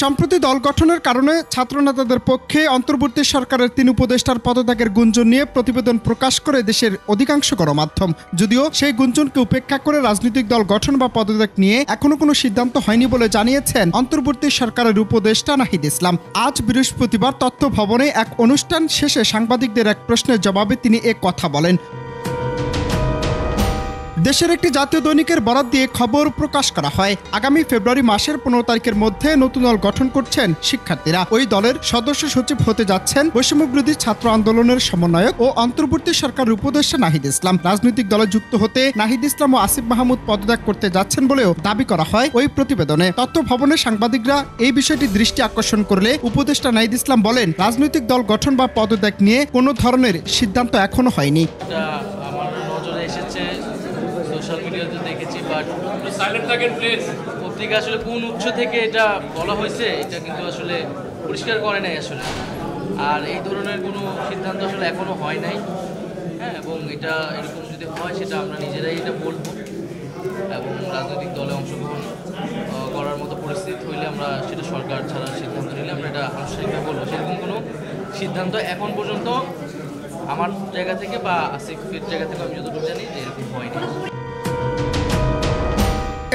সম্প্রতি দল গঠনের কারণে ছাত্রনেতাদের পক্ষে অন্তর্বর্তী সরকারের ৩ উপদেষ্টার পদত্যাগের গুঞ্জন নিয়ে প্রতিবেদন প্রকাশ করে দেশের অধিকাংশ গণমাধ্যম। যদিও সেই গুঞ্জনকে উপেক্ষা করে রাজনৈতিক দল গঠন বা পদত্যাগ নিয়ে এখনো কোনো সিদ্ধান্ত হয়নি বলে জানিয়েছেন অন্তর্বর্তী সরকারের উপদেষ্টা নাহিদ ইসলাম। আজ বৃহস্পতিবার তথ্য ভবনে এক অনুষ্ঠান শেষে সাংবাদিকদের এক প্রশ্নের জবাবে তিনি এ কথা বলেন। দেশের একটি জাতীয় দৈনিকের বরাত দিয়ে খবর প্রকাশ করা হয়, আগামী ফেব্রুয়ারি মাসের 15 তারিখের মধ্যে নতুন দল গঠন করছেন শিক্ষার্থীরা। ওই দলের সদস্য সচিব হতে যাচ্ছেন বৈষম্যবিরোধী ছাত্র আন্দোলনের সমন্বয়ক ও অন্তর্বর্তী সরকারের উপদেষ্টা নাহিদ ইসলাম। রাজনৈতিক দলে যুক্ত হতে নাহিদ ইসলাম ও আসিফ মাহমুদ পদত্যাগ করতে যাচ্ছেন বলেও দাবি করা হয় ওই প্রতিবেদনে। তথ্য ভবনে সাংবাদিকরা এই বিষয়টি দৃষ্টি আকর্ষণ করলে উপদেষ্টা নাহিদ ইসলাম বলেন, রাজনৈতিক দল গঠন বা পদত্যাগ নিয়ে কোনো ধরনের সিদ্ধান্ত এখনো হয়নি। সোশ্যাল মিডিয়াতে দেখেছি, বাট পত্রিকা আসলে কোন উৎস থেকে এটা বলা হয়েছে এটা কিন্তু আসলে পরিষ্কার করে নাই আসলে। আর এই ধরনের কোনো সিদ্ধান্ত আসলে এখনো হয় নাই। হ্যাঁ, এবং এটা এরকম যদি হয় সেটা আমরা নিজেরাই এটা বলবো, এবং রাজনৈতিক দলে অংশগ্রহণ করার মতো পরিস্থিতি হইলে আমরা সেটা সরকার ছাড়া সিদ্ধান্ত নিলে আমরা এটা আনুষ্ঠানিকভাবে বলবো। সেরকম কোনো সিদ্ধান্ত এখন পর্যন্ত আমার জায়গা থেকে বা আসিফের জায়গা থেকে আমি যতটুকু জানি যে এরকম হয়নি।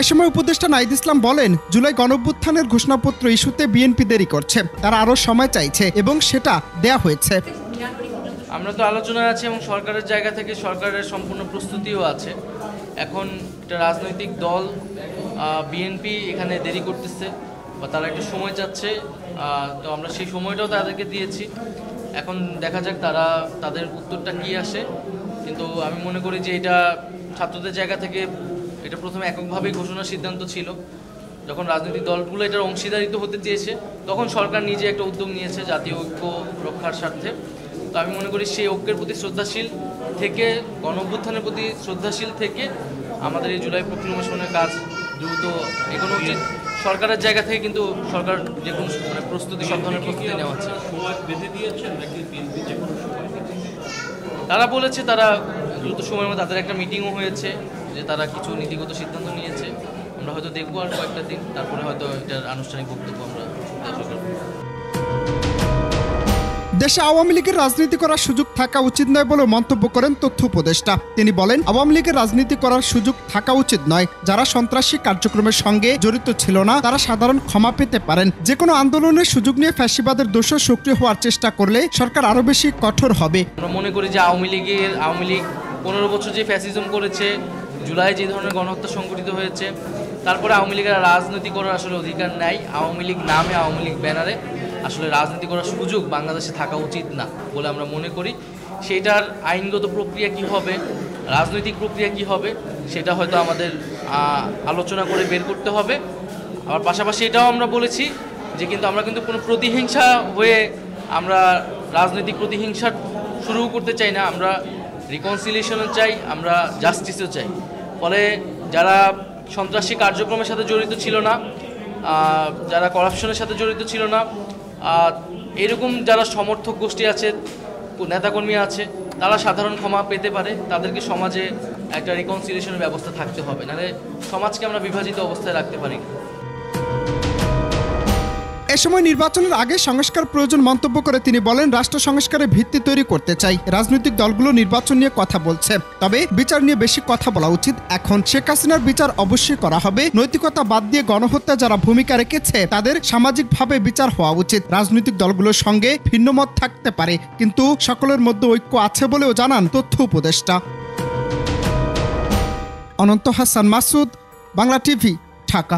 এ সময় উপদেষ্টা নাহিদ ইসলাম বলেন, জুলাই গণঅভ্যুত্থানের ঘোষণাপত্র ইস্যুতে বিএনপি দেরি করছে, তারা আরও সময় চাইছে এবং সেটা দেয়া হয়েছে। আমরা তো আলোচনায় আছি এবং সরকারের জায়গা থেকে সরকারের সম্পূর্ণ প্রস্তুতিও আছে। এখন একটা রাজনৈতিক দল বিএনপি এখানে দেরি করতেছে বা তারা একটু সময় চাচ্ছে, তো আমরা সেই সময়টাও তাদেরকে দিয়েছি। এখন দেখা যাক তারা তাদের উত্তরটা কী আসে। কিন্তু আমি মনে করি যে এটা ছাত্রদের জায়গা থেকে এটা প্রথমে এককভাবেই ঘোষণার সিদ্ধান্ত ছিল। যখন রাজনৈতিক দলগুলো এটার অংশীদারিত্ব হতে চেয়েছে তখন সরকার নিজে একটা উদ্যোগ নিয়েছে জাতীয় ঐক্য রক্ষার স্বার্থে। তো আমি মনে করি সেই ঐক্যের প্রতি শ্রদ্ধাশীল থেকে, গণঅভ্যুত্থানের প্রতি শ্রদ্ধাশীল থেকে আমাদের এই জুলাই প্রক্রিয়াকরণের কাজ দ্রুত এগোনো উচিত। সরকারের জায়গা থেকে কিন্তু সরকার যে কোনো প্রস্তুতি, সব ধরনের প্রস্তুতি নেওয়া হচ্ছে। তারা বলেছে তারা দ্রুত সময়ের মধ্যে, তাদের একটা মিটিংও হয়েছে যে তারা কিছু নীতিগত সিদ্ধান্ত নিয়েছে। আমরা হয়তো দেখবো আর কয়েকটা দিন, তারপরে হয়তো এটার আনুষ্ঠানিক বক্তব্য আমরা দেশে আওয়ামী লীগের রাজনীতি করার সুযোগ থাকা উচিত নয় বলে মন্তব্য করেন তথ্য উপদেষ্টা। তিনি বলেন, আওয়ামী লীগের রাজনীতি করার সুযোগ থাকা উচিত নয়। যারা সন্ত্রাসী কার্যক্রমের সঙ্গে জড়িত ছিল না তারা সাধারণ ক্ষমা পেতে পারেন। যে কোনো আন্দোলনের সুযোগ নিয়ে ফ্যাসিবাদের দোষর সক্রিয় হওয়ার চেষ্টা করলে সরকার আরো বেশি কঠোর হবে। আমরা মনে করি যে আওয়ামী লীগ 15 বছর যে ফ্যাসিজম করেছে, জুলাই যে ধরনের গণহত্যা সংঘটিত হয়েছে, তারপরে আওয়ামী লীগের রাজনীতি করার আসলে অধিকার নাই। আওয়ামী লীগ নামে, আওয়ামী লীগ ব্যানারে আসলে রাজনীতি করার সুযোগ বাংলাদেশে থাকা উচিত না বলে আমরা মনে করি। সেটার আইনগত প্রক্রিয়া কি হবে, রাজনৈতিক প্রক্রিয়া কি হবে, সেটা হয়তো আমাদের আলোচনা করে বের করতে হবে। আবার পাশাপাশি এটাও আমরা বলেছি যে আমরা কিন্তু কোনো প্রতিহিংসা হয়ে আমরা রাজনৈতিক প্রতিহিংসা শুরু করতে চাই না। আমরা রিকনসিলিয়েশনও চাই, আমরা জাস্টিসও চাই। ফলে যারা সন্ত্রাসী কার্যক্রমের সাথে জড়িত ছিল না, যারা করাপশনের সাথে জড়িত ছিল না, এরকম যারা সমর্থক গোষ্ঠী আছে, নেতাকর্মী আছে, তারা সাধারণ ক্ষমা পেতে পারে। তাদেরকে সমাজে একটা রিকনসিলিয়েশনের ব্যবস্থা থাকতে হবে, নাহলে সমাজকে আমরা বিভাজিত অবস্থায় রাখতে পারি। এ সময় নির্বাচনের আগে সংস্কার প্রয়োজন মন্তব্য করে তিনি বলেন, রাষ্ট্র সংস্কারের ভিত্তি তৈরি করতে চাই। রাজনৈতিক দলগুলো নির্বাচন নিয়ে কথা বলছে, তবে বিচার নিয়ে বেশি কথা বলা উচিত। এখন শেখ হাসিনার বিচার অবশ্যই করা হবে। নৈতিকতা বাদ দিয়ে গণহত্যা যারা ভূমিকা রেখেছে তাদের সামাজিকভাবে বিচার হওয়া উচিত। রাজনৈতিক দলগুলোর সঙ্গে ভিন্ন মত থাকতে পারে, কিন্তু সকলের মধ্যে ঐক্য আছে বলেও জানান তথ্য উপদেষ্টা। অনন্ত হাসান মাসুদ, বাংলা টিভি, ঢাকা।